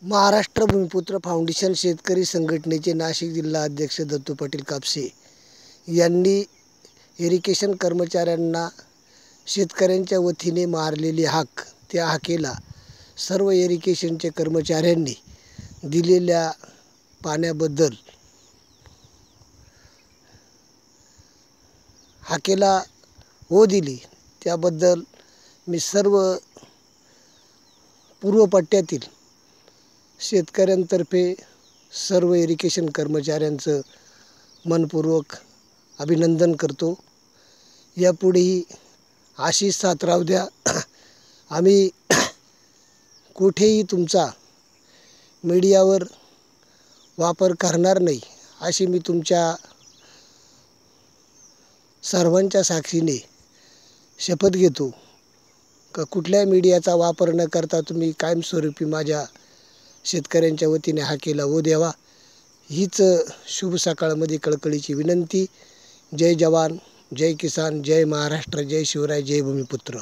Maharashtra भूमिपुत्र foundation शेतकरी संघटनेचे नाशिक जिल्हा अध्यक्ष दत्तू पाटील कापसे यांनी इरिगेशन कर्मचाऱ्यांना शेतकऱ्यांच्या वतीने मारलेली हाक, त्या हाकेला सर्व इरिगेशनचे कर्मचाऱ्यांनी दिलेल्या पाण्याबद्दल हाकेला हो दिली, त्याबद्दल मी सर्व पूर्व पट्ट्यातील शेतकऱ्यांतर्फे सर्व इरिगेशन कर्मचाऱ्यांचं मनपूर्वक अभिनंदन करतो। यापुढेही अशीच साथ राहू द्या। आम्ही कुठेही तुमचा मीडियावर वापर करणार नाही, अशी मी तुमच्या सर्वांच्या साक्षीने शपथ घेतो का कुठल्या मीडियाचा वापर न करता तुम्ही कायमस्वरूपी माझ्या शेतकऱ्यांच्या वतीने हाकेला हो द्यावा, हीच शुभ सकाळमध्ये कळकळीची विनंती। जय जवान, जय किसान, जय महाराष्ट्र, जय शिवराय, जय भूमिपुत्र।